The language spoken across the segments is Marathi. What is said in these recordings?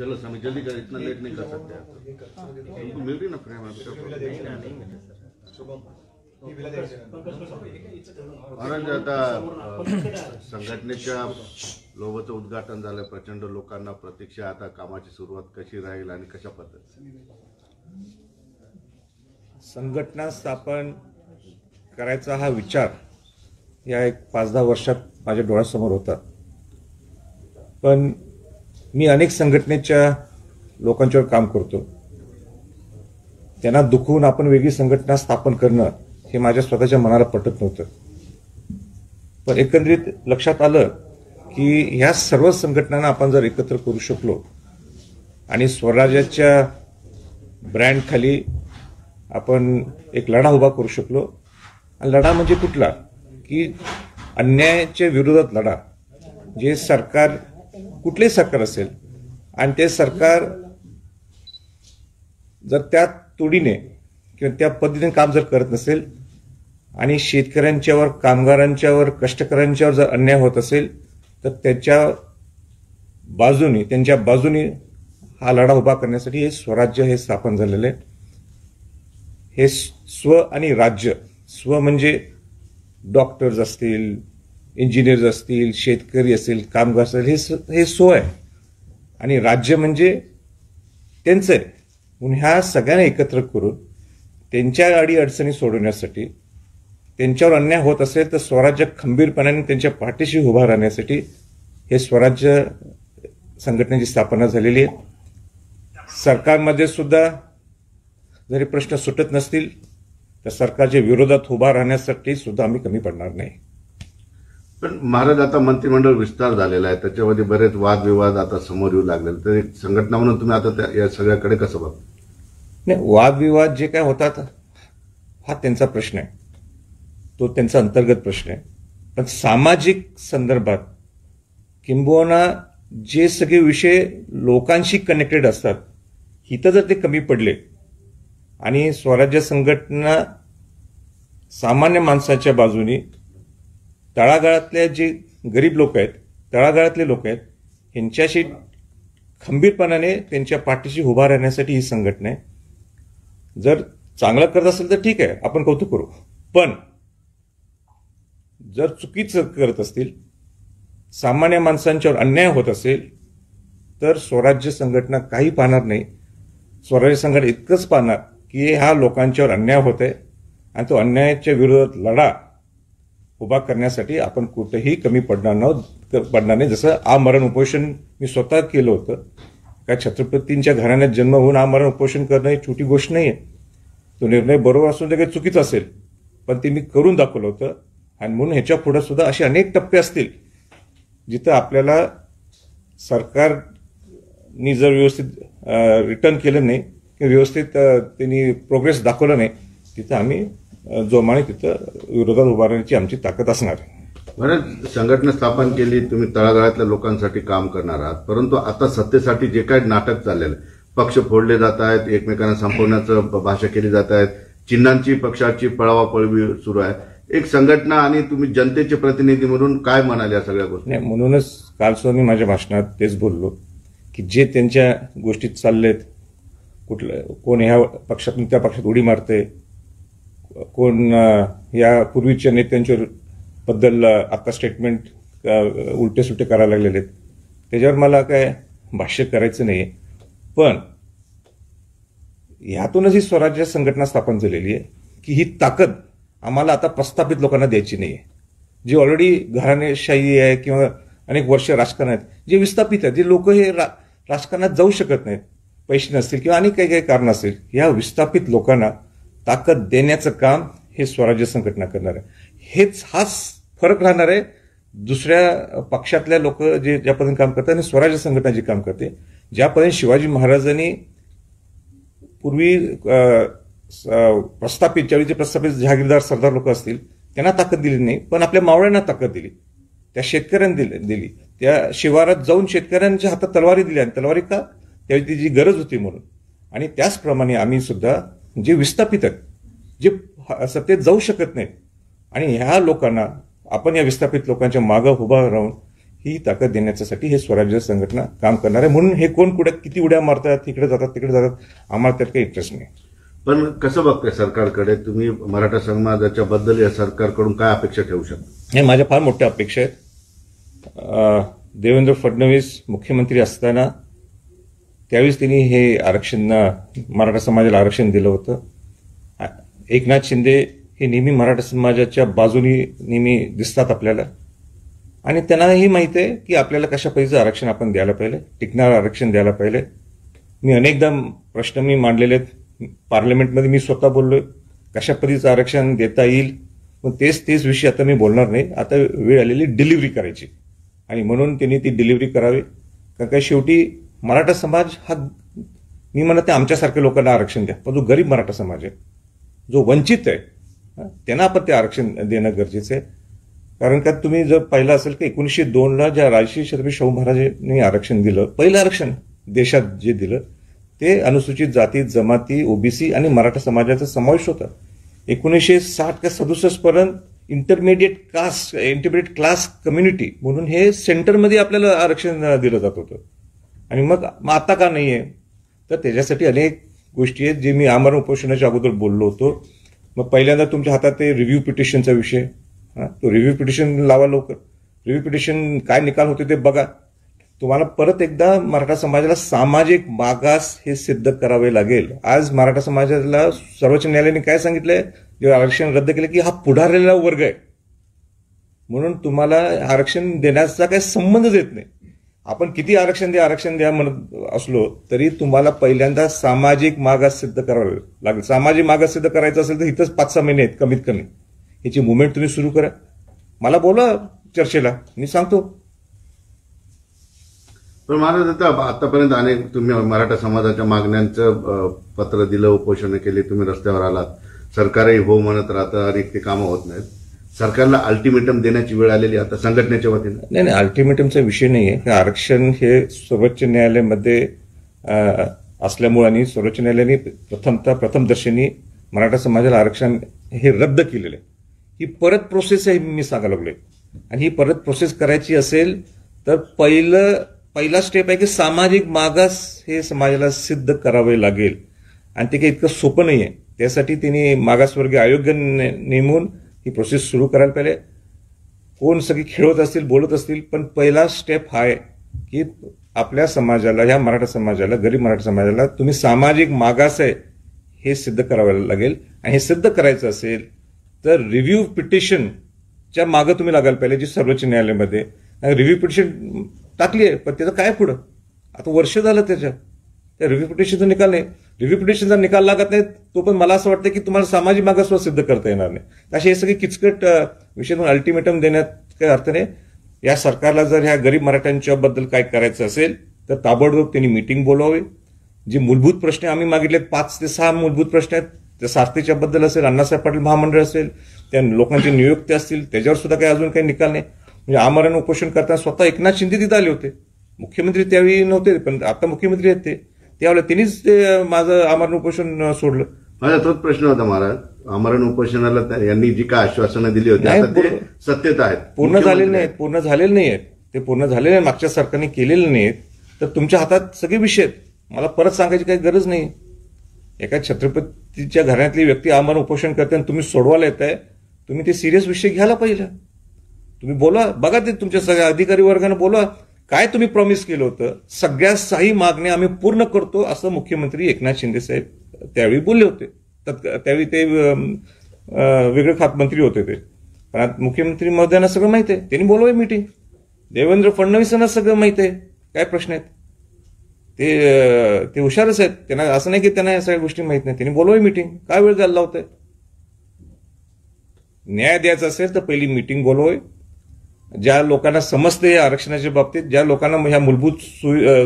चलो समय जल्दी कर, इतना लेट नहीं कर सकते आप। उनको मिल रही ना फ्रेम अभी महाराज आता संघटनेच्या लोगोचं उद्घाटन झालं, प्रचंड लोकांना प्रतीक्षा, आता कामाची सुरुवात कशी राहील आणि कशा पद्धतीने संघटना स्थापन करायचा हा विचार या एक 5-10 वर्षात माझ्या डोळ्यासमोर होता, पण मी अनेक संघटनेच्या लोकांच्यावर काम करतो, त्यांना दुखवून आपण वेगळी संघटना स्थापन करणं हे माझ्या स्वतःच्या मनाला पटत नव्हतं। पण एकंदरीत लक्षात आलं की ह्या सर्व संघटनांना आपण जर एकत्र करू शकलो आणि स्वराज्याच्या ब्रँड खाली आपण एक लढा उभा करू शकलो, आणि लढा म्हणजे कुठला की अन्यायाच्या विरोधात लढा, जे सरकार कुठलेही सरकार असेल आणि ते सरकार जर त्या तोडीने किंवा त्या पद्धतीने काम जर करत नसेल आणि शेतकऱ्यांच्यावर, कामगारांच्यावर, कष्टकऱ्यांच्यावर जर अन्याय होत असेल तर त्यांच्या बाजूने हा लढा उभा करण्यासाठी हे स्वराज्य हे स्थापन झालेले आहे। हे स्व आणि राज्य, स्व म्हणजे डॉक्टर्स असतील, इंजिनियर्स असतील, शेतकरी असेल, कामगार असेल, हे स्व आहे, आणि राज्य म्हणजे त्यांचं आहे। म्हणून ह्या सगळ्यांना एकत्र करून त्यांच्या अडीअडचणी सोडवण्यासाठी, त्यांच्यावर अन्याय होत असेल तर स्वराज्य खंबीरपणाने त्यांच्या पाठीशी उभा राहण्यासाठी हे स्वराज्य संघटनेची स्थापना झालेली आहे। सरकारमध्ये सुद्धा जरी प्रश्न सुटत नसतील तर सरकारच्या विरोधात उभा राहण्यासाठी सुद्धा आम्ही कमी पडणार नाही। पण महाराज आता मंत्रिमंडळ विस्तार झालेला आहे, त्याच्यामध्ये बरेच वादविवाद आता समोर येऊ लागले, तर एक संघटना म्हणून तुम्ही आता या सगळ्याकडे कसं बघता? नाही, वादविवाद जे काय होतात हा त्यांचा प्रश्न आहे, तो त्यांचा अंतर्गत प्रश्न आहे, पण सामाजिक संदर्भात किंबहुना जे सगळे विषय लोकांशी कनेक्टेड असतात, इथं जर ते कमी पडले आणि स्वराज्य संघटना सामान्य माणसाच्या बाजूने, तळागाळातले जे गरीब लोक आहेत, तळागाळातले लोक आहेत, यांच्याशी खंबीरपणाने त्यांच्या पाठीशी उभा राहण्यासाठी ही संघटना आहे। जर चांगलं करत असेल तर ठीक आहे, आपण कौतुक करू, पण जर चुकीचं करत असतील, सामान्य माणसांच्यावर अन्याय होत असेल तर स्वराज्य संघटना काही पाहणार नाही। स्वराज्य संघटना इतकंच पाहणार की हा लोकांच्यावर अन्याय होत आहे आणि तो अन्यायाच्या विरोधात लढा उभा करण्यासाठी आपण कुठेही कमी पडणार नाही। जसं आमरण उपोषण मी स्वतः केलं होतं, काय छत्रपतींच्या घराण्यात जन्म होऊन आमरण उपोषण करणं ही छोटी गोष्ट नाही आहे। तो निर्णय बरोबर असून ते काही चुकीचा असेल, पण ते मी करून दाखवलं होतं, आणि म्हणून ह्याच्या पुढे सुद्धा असे अनेक टप्पे असतील जिथं आपल्याला सरकारनी जर व्यवस्थित रिटर्न केलं नाही किंवा व्यवस्थित त्यांनी प्रोग्रेस दाखवलं नाही, तिथं आम्ही जोमाने तिथं विरोधात उभारण्याची आमची ताकद असणार आहे। बरं, संघटना स्थापन केली, तुम्ही तळागाळातल्या लोकांसाठी काम करणार आहात, परंतु आता सत्तेसाठी जे काही नाटक चाललेलं, पक्ष फोडले जात आहेत, एकमेकांना संपवण्याचं भाषा केली जात आहेत, चिन्हांची पक्षाची पळवापळवी सुरू आहे, एक संघटना आणि तुम्ही जनतेचे प्रतिनिधी म्हणून काय म्हणाले या सगळ्या गोष्टी? नाही, म्हणूनच काल सुद्धा मी माझ्या भाषणात तेच बोललो की जे त्यांच्या गोष्टीत चाललेत, कुठलं कोण ह्या पक्षातून त्या पक्षात उडी मारते, कोण या पूर्वीच्या नेत्यांच्या बद्दल आता स्टेटमेंट उलटे सुलटे करायला लागलेले आहेत, त्याच्यावर मला काय भाष्य करायचं नाही। पण ह्यातूनच ही स्वराज्य संघटना स्थापन झालेली आहे की ही ताकद आम्हाला आता प्रस्थापित लोकांना द्यायची नाही आहे, जे ऑलरेडी घराणेशाही आहे किंवा अनेक वर्ष राजकारणात जे विस्थापित आहेत, जे लोक हे राजकारणात जाऊ शकत नाहीत, पैसे नसतील किंवा अनेक काही कारण असेल, या विस्थापित लोकांना ताकद देण्याचं काम हे स्वराज्य संघटना करणार आहे। हाच फरक राहणार आहे दुसऱ्या पक्षातल्या लोक जे ज्या पद्धतीने काम करतात आणि स्वराज्य संघटना जे काम करते, ज्या पद्धतीने शिवाजी महाराजांनी पूर्वी प्रस्थापित जहागीरदार सरदार लोक असतील त्यांना ताकद दिली नाही, पण आपल्या मावळ्यांना ताकद दिली, त्या शेतकऱ्यांना दिली, त्या शिवारात जाऊन शेतकऱ्यांच्या हातात तलवारी दिल्या, आणि तलवारी का? त्यावेळी ती जी गरज होती म्हणून। आणि त्याचप्रमाणे आम्ही सुद्धा जे विस्थापित आहेत, जे सत्तेत जाऊ शकत नाहीत, आणि ह्या लोकांना आपण या विस्थापित लोकांच्या मागे उभा राहून ही ताकद देण्यासाठी हे स्वराज्य संघटना काम करणार आहे. म्हणून हे कोण कुठे किती उड्या मारतात, इकडे जातात तिकडे जातात, आम्हाला त्यात काही इंटरेस्ट नाही. पण कसं बघताय सरकारकडे तुम्ही? मराठा समाजाच्या बद्दल या सरकारकडून काय अपेक्षा ठेवू शकता? हे माझ्या फार मोठ्या अपेक्षा आहेत. देवेंद्र फडणवीस मुख्यमंत्री असताना त्यावेळेस त्यांनी हे आरक्षण, मराठा समाजाला आरक्षण दिलं होतं. एकनाथ शिंदे हे नेहमी मराठा समाजाच्या बाजूनी नेहमी दिसतात आपल्याला, आणि त्यांनाही माहिती आहे की आपल्याला कशा पद्धतीचं आरक्षण आपण द्यायला पाहिजे, टिकणारं आरक्षण द्यायला पाहिजे. मी अनेकदा प्रश्न मांडलेले आहेत पार्लमेंटमध्ये, मी स्वतः बोललोय कशा पद्धतीचं आरक्षण देता येईल. पण तेच विषय आता मी बोलणार नाही. आता वेळ आलेली डिलिव्हरी करायची, आणि म्हणून त्यांनी ती डिलिव्हरी करावी. कारण काय शेवटी मराठा समाज हा, मी म्हणत आहे आमच्यासारख्या लोकांना आरक्षण द्या, पण जो गरीब मराठा समाज आहे, जो वंचित आहे, त्यांना आपण ते आरक्षण देणं गरजेचं आहे. कारण का तुम्ही जर पाहिलं असेल की 1902ला ज्या राजश्री छत्रपती शाहू महाराजांनी आरक्षण दिलं, पहिलं आरक्षण देशात जे दिलं, ते अनुसूचित जाती, जमाती, ओबीसी आणि मराठा समाजाचा समावेश होता. 1960 का 67 पर्यंत इंटरमिडिएट क्लास कम्युनिटी म्हणून हे सेंटरमध्ये आपल्याला आरक्षण दिलं जात होतं. आणि मग आता का नाहीये? तर त्याच्यासाठी अनेक गोष्टी आहेत जे मी आमरण उपोषणाच्या अगोदर बोललो होतो. मग पहिल्यांदा तुमच्या हातात ते रिव्ह्यू पिटिशनचा विषय, तो रिव्ह्यू पिटिशन लावा लवकर. रिव्ह्यू पिटिशन काय निकाल होते ते बघा. तुम्हाला परत एकदा मराठा समाजाला सामाजिक मागास हे सिद्ध करावे लागेल. आज मराठा समाजाला सर्वोच्च न्यायालयाने काय सांगितलंय, जे आरक्षण रद्द केलं की हा पुढारलेला वर्ग आहे, म्हणून तुम्हाला आरक्षण देण्याचा काही संबंधच येत नाही. आपण किती आरक्षण द्या म्हणत असलो तरी तुम्हाला पहिल्यांदा सामाजिक मागास सिद्ध करावं लागेल. सामाजिक मागास सिद्ध करायचं असेल तर इथंच 5-6 महिने आहेत कमीत कमी. ह्याची मुवमेंट तुम्ही सुरू करा, मला बोला चर्चेला, मी सांगतो. पण महाराज, आतापर्यंत अनेक तुम्ही मराठा समाजाच्या मागण्यांचं पत्र दिलं, उपोषण केली, तुम्ही रस्त्यावर आलात, सरकारही हो म्हणत राहतं, अनेक ते कामं होत नाहीत. सरकारला अल्टिमेटम देण्याची वेळ आलेली आता संघटनेच्या वतीनं. नाही, अल्टिमेटमचा विषय नाहीये. आरक्षण हे सर्वोच्च न्यायालयामध्ये असल्यामुळे आणि सर्वोच्च न्यायालयाने प्रथमदर्शनी मराठा समाजाला आरक्षण हे रद्द केलेलं आहे. ही परत प्रोसेस आहे, मी सांगायला लागलोय. आणि ही परत प्रोसेस करायची असेल तर पहिला स्टेप आहे की सामाजिक मागास हे समाजाला सिद्ध करावे लागेल, आणि ते काही इतकं सोपं नाहीये. त्यासाठी त्यांनी मागासवर्गीय आयोग नेमून ही प्रोसेस सुरू करायला पाहिजे. कोण सगळी खेळत असतील, बोलत असतील, पण पहिला स्टेप हा आहे की आपल्या समाजाला, ह्या मराठा समाजाला, गरीब मराठा समाजाला तुम्ही सामाजिक मागास आहे हे सिद्ध करावं लागेल. आणि हे सिद्ध करायचं असेल तर रिव्ह्यू पिटिशनच्या मागं तुम्ही लागायला पाहिजे, जी सर्वोच्च न्यायालयामध्ये रिव्ह्यू पिटिशन टाकली आहे. पण त्याचं काय पुढं? आता वर्ष झालं त्या रिव्ह्यू पिटिशनचा निकाल नाही. रिव्ह्यू पिटिशनचा निकाल लागत नाही तो पण मला असं वाटतं की तुम्हाला सामाजिक मागास सिद्ध करता येणार नाही. असे हे सगळे किचकट विषय अल्टिमेटम देण्यात काही अर्थ नाही. या सरकारला जर ह्या गरीब मराठ्यांच्या बद्दल काय करायचं असेल तर ताबडतोब त्यांनी मीटिंग बोलावी. जे मूलभूत प्रश्न आम्ही मागितलेत, 5 ते 6 मूलभूत प्रश्न आहेत, त्या सारथीच्या बद्दल असेल, अण्णासाहेब पाटील महामंडळ असेल, त्या लोकांची नियुक्ती असतील, त्याच्यावर सुद्धा काही अजून काही निकाल नाही. म्हणजे आमरण उपोषण करताना स्वतः एकनाथ शिंदे तिथे आले होते. मुख्यमंत्री त्यावेळी नव्हते, पण आता मुख्यमंत्री आहेत ते. त्यावेळेला त्यांनीच ते माझं आमरण उपोषण सोडलं. माझा तोच प्रश्न होता महाराज. आमरण उपोषणाला यांनी जी काय आश्वासनं दिली होती आता ते सत्यत आहेत, पूर्ण झालेले नाहीत. ते पूर्ण झालेले मागच्या सरकारने केलेले नाहीत. तर तुमच्या हातात सगळे विषय आहेत, मला परत सांगायची काही गरज नाही. एका छत्रपतीच्या घराण्यातली व्यक्ती आमरण उपोषण करते आणि तुम्ही सोडवायला येत आहे, तुम्ही ते सिरियस विषय घ्यायला पाहिजे. तुम्ही बोला, बघा ते तुमच्या सगळ्या अधिकारी वर्गाने बोला, काय तुम्ही प्रॉमिस केलं होतं, सगळ्या 6 मागण्या आम्ही पूर्ण करतो असं मुख्यमंत्री एकनाथ शिंदे साहेब त्यावेळी बोलले होते. त्यावेळी ते वेगळे खातमंत्री होते ते. पण आता मुख्यमंत्री महोदयांना सगळं माहिती आहे, त्यांनी बोलवाय मीटिंग. देवेंद्र फडणवीसांना सगळं माहिती आहे काय प्रश्न आहेत. ते हुशारच आहेत, त्यांना असं नाही की त्यांना या सगळ्या गोष्टी माहित नाही. त्यांनी बोलवाय मीटिंग. काय वेळ घालला होता? न्याय द्यायचा असेल तर पहिली मीटिंग बोलवाय. ज्या लोकांना समजते या आरक्षणाच्या बाबतीत, ज्या लोकांना ह्या मूलभूत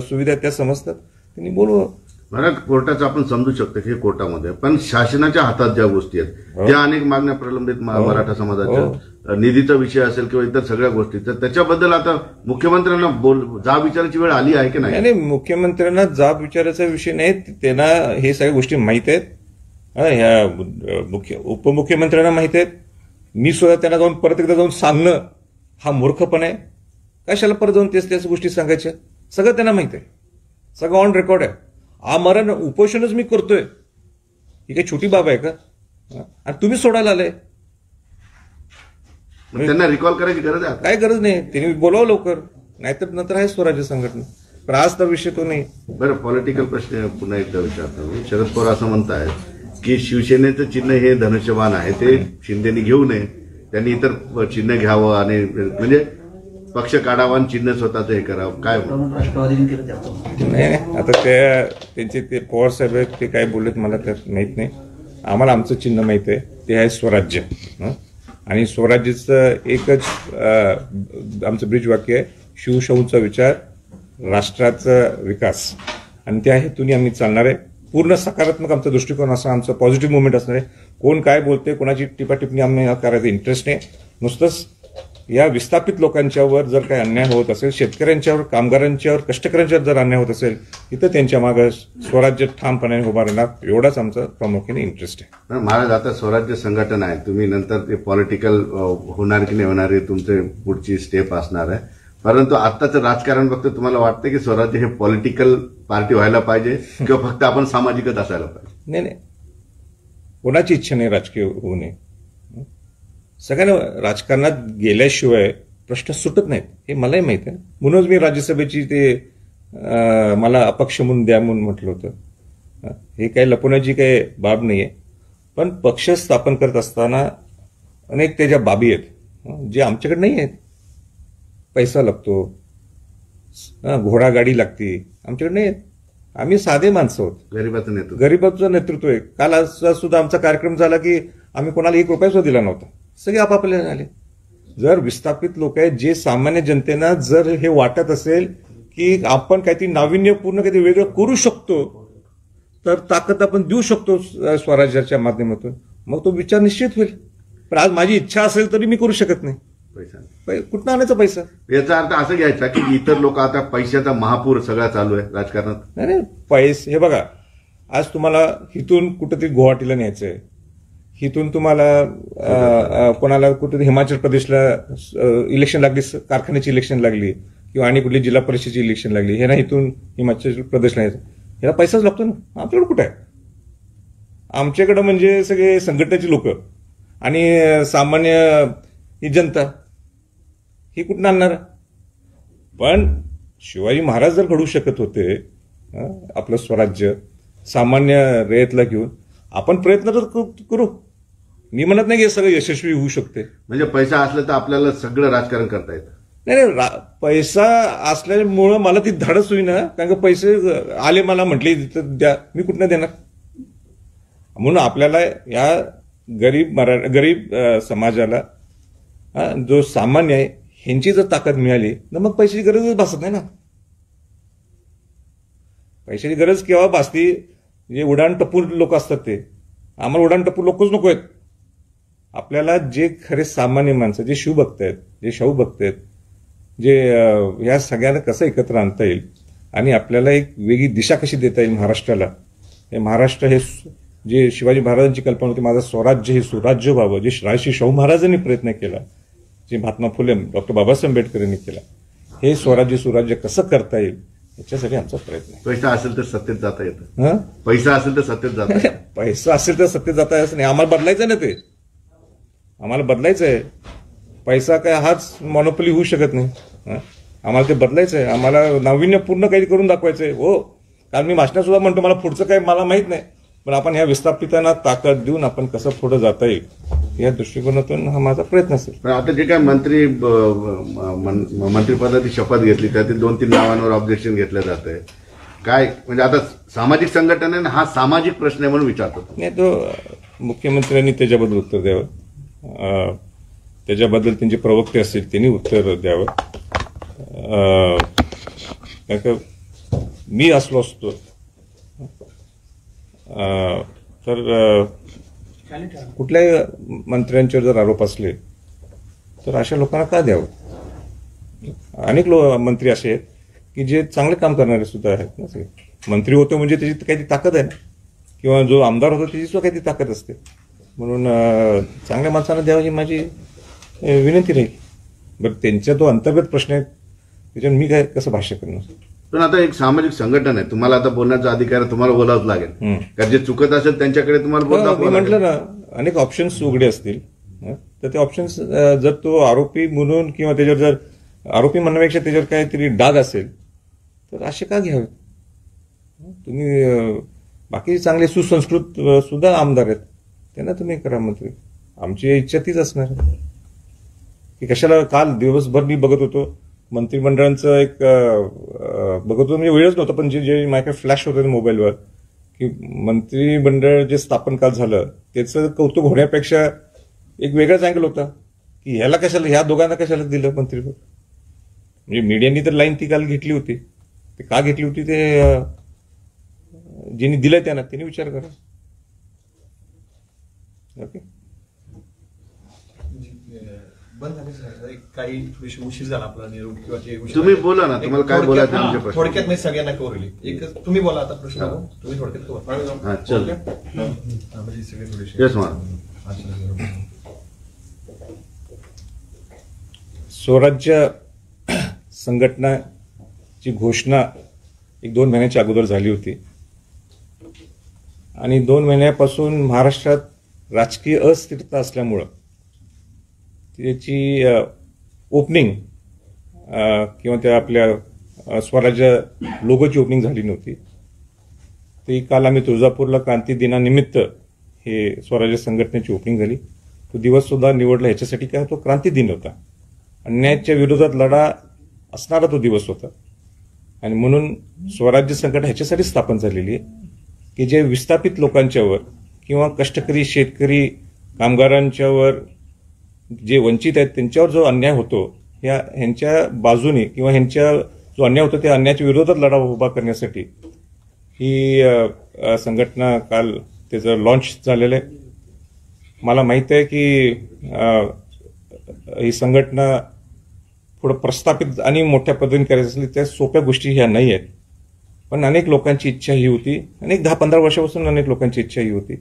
सुविधा त्या समजतात, त्यांनी बोलवा. मला कोर्टाचं आपण समजू शकतो की कोर्टामध्ये, पण शासनाच्या हातात ज्या गोष्टी आहेत, ज्या अनेक मागण्या प्रलंबित मराठा समाजाच्या, निधीचा विषय असेल किंवा इतर सगळ्या गोष्टी, तर त्याच्याबद्दल आता मुख्यमंत्र्यांना जाब विचारायची वेळ आली आहे की नाही? मुख्यमंत्र्यांना जाब विचारायचा विषय नाही. त्यांना हे सगळ्या गोष्टी माहित आहेत. ह्या उपमुख्यमंत्र्यांना माहित आहेत. मी सुद्धा त्यांना परत एकदा जाऊन सांगणं हा मूर्खपण आहे. कशाला परत जाऊन तेच गोष्टी सांगायच्या? सगळं त्यांना माहित आहे, सगळं ऑन रेकॉर्ड आहे. आमरण उपोषणच मी करतोय, ही काही छोटी बाब आहे का? आणि तुम्ही सोडायला आलाय. त्यांना रिकॉल करायची गरज आहे? काय गरज नाही, त्यांनी बोलावं लवकर, नाहीतर नंतर आहे स्वराज्य संघटना. पण आज तर विषय तो नाही. बरं, पॉलिटिकल प्रश्न पुन्हा एकदा विचारतो. शरद पवार असं म्हणतायत की शिवसेनेचं चिन्ह हे धनुष्यबाण आहे, ते शिंदेनी घेऊ नये, त्यांनी इतर चिन्ह घ्यावं आणि म्हणजे पक्ष काढावा आणि चिन्ह स्वतःचं हे करावं. काय नाही, आता त्यांचे ते पवार साहेब आहेत, ते काय बोललेत मला त्यात माहित नाही. आम्हाला आमचं चिन्ह माहित आहे, ते आहे स्वराज्य. आणि स्वराज्याचं एकच आमचं ब्रीज वाक्य आहे, शिवशाहूचा विचार, राष्ट्राचा विकास. आणि त्या हेतून आम्ही चालणार आहे. पूर्ण सकारात्मक आमचा दृष्टिकोन असं, आमचं पॉझिटिव्ह मुवमेंट असणार आहे. कोण काय बोलते, कोणाची टिप्पणी आम्ही करायचा इंटरेस्ट नाही. नुसतंच या विस्थापित लोकांच्यावर जर काही अन्याय होत असेल, शेतकऱ्यांच्यावर, कामगारांच्यावर, कष्टकऱ्यांच्यावर जर अन्याय होत असेल, तिथं त्यांच्या मागे स्वराज्य ठामपणाने उभा राहणार, एवढाच आमचा प्रामुख्याने इंटरेस्ट आहे. महाराज, आता स्वराज्य संघटन आहे, तुम्ही नंतर ते पॉलिटिकल होणार की नाही होणार हे तुमचे पुढची स्टेप असणार आहे. परंतु आत्ताचं राजकारण बघतं, तुम्हाला वाटतं की स्वराज्य हे पॉलिटिकल पार्टी व्हायला पाहिजे किंवा फक्त आपण सामाजिकच असायला पाहिजे? नाही, कोणाची इच्छा नाही राजकीय होऊ नये. सगळ्यांना राजकारणात गेल्याशिवाय प्रश्न सुटत नाहीत, हे मलाही माहित आहे. म्हणूनच मी राज्यसभेची ते मला अपक्ष म्हणून द्या म्हणून म्हटलं होतं. हे काही लपवण्याची काही बाब नाहीये. पण पक्ष स्थापन करत असताना अनेक त्याच्या बाबी आहेत जे आमच्याकडे नाही आहेत. पैसा लागतो, घोडागाडी लागते, आमच्याकडे नाही आहेत. आम्ही साधे माणसं आहोत, गरीबाचं नेतृत्व आहे. काल सुद्धा आमचा कार्यक्रम झाला की आम्ही कोणाला ₹1 सुद्धा दिला नव्हता, सगळे आपापले आले. जर विस्थापित लोक आहेत, जे सामान्य जनतेना जर हे वाटत असेल की आपण काहीतरी नाविन्यपूर्ण काहीतरी वेगळं करू शकतो, तर ताकद आपण देऊ शकतो स्वराज्याच्या माध्यमातून, मग तो विचार निश्चित होईल. पण आज माझी इच्छा असेल तरी मी करू शकत नाही. कुठं आणायचा पैसा? याचा अर्थ असं घ्यायचा की इतर लोक आता पैशाचा महापूर सगळा चालू आहे राजकारणात? नाही, पैसे हे बघा, आज तुम्हाला इथून कुठेतरी गुवाहाटीला न्यायचंय, इथून तुम्हाला कोणाला कुठे हिमाचल प्रदेशला इलेक्शन लागली, कारखान्याची इलेक्शन लागली किंवा आणि कुठली जिल्हा परिषदेची इलेक्शन लागली, हे ना इथून हिमाचल प्रदेशला यायचं, ह्याला पैसाच लागतो ना. आमच्याकडे कुठे आहे? आमच्याकडे म्हणजे सगळे संघटनेची लोक आणि सामान्य ही जनता, ही कुठून आणणार? पण शिवाजी महाराज जर घडवू शकत होते आपलं स्वराज्य सामान्य रयतला घेऊन, आपण प्रयत्न तर करू. मी म्हणत नाही की सगळं यशस्वी होऊ शकते. म्हणजे पैसा असला तर आपल्याला सगळं राजकारण करता येतं? नाही, पैसा असल्यामुळं मला ती धाडस होईना, कारण का पैसे आले मला म्हटले द्या, मी कुठनं देणार? म्हणून आपल्याला या गरीब समाजाला, जो सामान्य आहे, ह्यांची जर ताकद मिळाली तर मग पैशाची गरजच भासत नाही ना. पैशाची गरज केव्हा भासती? जे उडाणटप्पू लोक असतात ते. आम्हाला उडाणटप्पू लोकच नको आहेत. आपल्याला जे खरे सामान्य माणसं, जे शिवभक्त आहेत, जे शाहू भक्त आहेत, जे या सगळ्यांना कसं एकत्र आणता येईल आणि आपल्याला एक वेगळी दिशा कशी देता येईल महाराष्ट्राला. हे महाराष्ट्र हे जे शिवाजी महाराजांची कल्पना होती, माझं स्वराज्य हे सुराज्य व्हावं, जे राजश्री शाहू महाराजांनी प्रयत्न केला, जे महात्मा फुले, डॉक्टर बाबासाहेब आंबेडकर यांनी केला, हे स्वराज्य सुराज्य कसं करता येईल याच्यासाठी आमचा प्रयत्न आहे. पैसा असेल तर सत्तेत जाता येतं. पैसा असेल तर सत्तेत जाता येतं. पैसा असेल तर सत्तेत जाता येत नाही. आम्हाला बदलायचं ना, ते आम्हाला बदलायचं आहे. पैसा काय हाच मॉनोपली होऊ शकत नाही. आम्हाला ते बदलायचं आहे. आम्हाला नाविन्यपूर्ण काही करून दाखवायचंय. हो, कारण मी भाषणात सुद्धा म्हणतो मला पुढचं काही मला माहित नाही, पण आपण ह्या विस्थापितांना ताकद देऊन आपण कसं पुढे जाता येईल या दृष्टिकोनातून हा माझा प्रयत्न असेल. पण आता जे काय मंत्रिपदाची शपथ घेतली त्यातील 2-3 नावांवर ऑब्जेक्शन घेतलं जात आहे. काय म्हणजे आता सामाजिक संघटनेने हा सामाजिक प्रश्न आहे म्हणून विचारतो. नाही, तो मुख्यमंत्र्यांनी त्याच्याबद्दल उत्तर द्यावं. त्याच्याबद्दल त्यांचे प्रवक्ते असतील त्यांनी उत्तर द्यावं. कारण का मी असलो असतो तर कुठल्याही मंत्र्यांच्यावर जर आरोप असले तर अशा लोकांना का द्यावं? अनेक मंत्री असे आहेत की जे चांगले काम करणारे सुद्धा आहेत ना. मंत्री होतो म्हणजे त्याची काही ताकद आहे ना, किंवा जो आमदार होतो त्याची सुद्धा काही ताकद असते. म्हणून चांगल्या माणसांना द्यावं ही माझी विनंती राहील. बरं, त्यांचा तो अंतर्गत प्रश्न आहे, त्याच्यावर मी काय कसं भाष्य करणार. पण आता एक सामाजिक संघटन आहे, तुम्हाला आता बोलण्याचा अधिकार आहे, तुम्हाला बोलावंच लागेल. कारण जे चुकत असेल त्यांच्याकडे तुम्हाला बोलता मी म्हटलं ना, अनेक ऑप्शन्स उघडे असतील. तर ते ऑप्शन्स जर तो आरोपी म्हणून किंवा त्याच्यावर जर आरोपी म्हणण्यापेक्षा त्याच्यावर काहीतरी डाग असेल तर असे का घ्यावे. तुम्ही बाकी चांगले सुसंस्कृत सुद्धा आमदार आहेत, त्यांना तुम्ही करा मंत्री. आमची इच्छा तीच असणार की कशाला. काल दिवसभर मी बघत होतो मंत्रिमंडळांचं एक बघत होतो, म्हणजे वेळच नव्हता, पण जे माझ्या फ्लॅश होतं मोबाईलवर की मंत्रिमंडळ जे स्थापन काल झालं त्याचं कौतुक होण्यापेक्षा एक वेगळाच अँगल होता की ह्याला कशाला, ह्या दोघांना कशाला दिलं मंत्रिपद. म्हणजे मीडियानी तर लाईन ती काल घेतली होती. ते का घेतली होती ते ज्यांनी दिलंय त्यांनी विचार करा. ओके, बंद झाले काही थोडीशी उशीर झाला आपला निरोप किंवा जे तुम्ही बोला ना, तुम्हाला काय बोलायचं आमच्या प्रश्न. थोडक्यात मी सगळ्यांना कवरली. एक तुम्ही बोला आता प्रश्न बघू. तुम्ही थोडक्यात कवर. हा, चल. म्हणजे सगळे थोडेसे येस मॅडम. स्वराज्य संघटनाची घोषणा 1-2 महिन्याच्या अगोदर झाली होती आणि 2 महिन्यापासून महाराष्ट्रात राजकीय अस्थिरता असल्यामुळं त्याची ओपनिंग किंवा त्या आपल्या स्वराज्य लोगोची ओपनिंग झाली नव्हती. ती काल आम्ही तुळजापूरला क्रांती दिनानिमित्त हे स्वराज्य संघटनेची ओपनिंग झाली. तो दिवस सुद्धा निवडला ह्याच्यासाठी काय, तो क्रांती दिन होता. अन्यायाच्या विरोधात लढा असणारा तो दिवस होता आणि म्हणून स्वराज्य संघटना ह्याच्यासाठी स्थापन झालेली आहे की जे विस्थापित लोकांच्यावर किंवा कष्टकरी शेतकरी कामगारांच्यावर जे वंचित आहेत त्यांच्यावर जो अन्याय होतो ह्यांच्या बाजूने किंवा ह्यांच्या जो अन्याय होतो त्या अन्यायाच्या विरोधात लढा उभा करण्यासाठी ही संघटना काल त्याचं लॉन्च झालेलं आहे. मला माहित आहे की ही संघटना पुढे प्रस्थापित आणि मोठ्या पद्धतीने करायचं असली त्या सोप्या गोष्टी ह्या नाही आहेत. पण अनेक लोकांची इच्छा ही होती, अनेक 10-15 वर्षापासून अनेक लोकांची इच्छा ही होती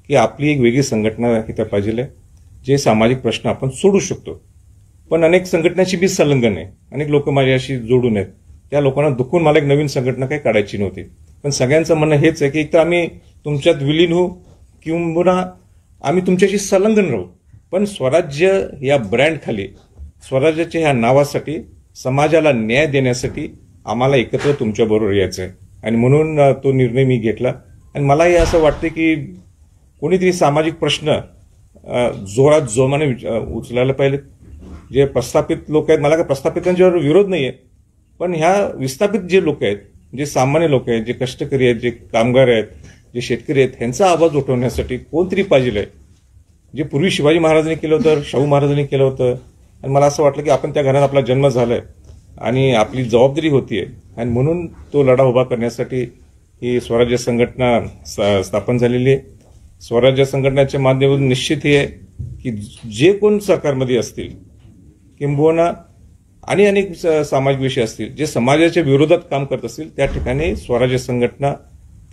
की आपली एक वेगळी संघटना इथं पाहिजे आहे जे सामाजिक प्रश्न आपण सोडू शकतो. पण अनेक संघटनाची बी संलग्न आहे, अनेक लोक माझ्याशी जोडून आहेत. त्या लोकांना दुखून मला एक नवीन संघटना काही काढायची नव्हती. पण सगळ्यांचं म्हणणं हेच आहे की एक तर आम्ही तुमच्यात विलीन होऊ किंवा आम्ही तुमच्याशी संलग्न राहू, पण स्वराज्य या ब्रँड खाली, स्वराज्याच्या ह्या नावासाठी, समाजाला न्याय देण्यासाठी आम्हाला एकत्र तुमच्याबरोबर यायचं आहे. आणि म्हणून तो निर्णय मी घेतला. आणि मलाही असं वाटतं की कोणीतरी सामाजिक प्रश्न जोरात जोमाने उचलायला पाहिजे. जे प्रस्थापित लोक आहेत, मला काय प्रस्थापितांच्यावर विरोध नाहीये, पण ह्या विस्थापित जे लोक आहेत, जे सामान्य लोक आहेत, जे कष्टकरी आहेत, जे कामगार आहेत, जे शेतकरी आहेत, ह्यांचा आवाज उठवण्यासाठी कोणतरी पाहिजे आहे. जे पूर्वी शिवाजी महाराजांनी केलं होतं, शाहू महाराजांनी केलं होतं. आणि मला असं वाटलं की आपण त्या घरात आपला जन्म झालाय आणि आपली जबाबदारी होतीये आणि म्हणून तो लढा उभा करण्यासाठी ही स्वराज्य संघटना स्थापन झालेली आहे. स्वराज्य संघटनेच्या माध्यमातून निश्चित हे आहे की जे कोण सरकारमध्ये असतील किंबहुना आणि अनेक सामाजिक विषय असतील जे समाजाच्या विरोधात काम करत असतील त्या ठिकाणी स्वराज्य संघटना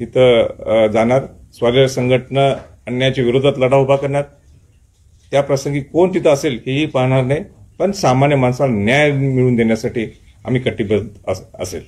तिथं जाणार. स्वराज्य संघटना अन्यायाच्या विरोधात लढा उभा करणार. त्या प्रसंगी कोण तिथं असेल हेही पाहणार नाही, पण सामान्य माणसाला न्याय मिळवून देण्यासाठी आम्ही कटिबद्ध असेल.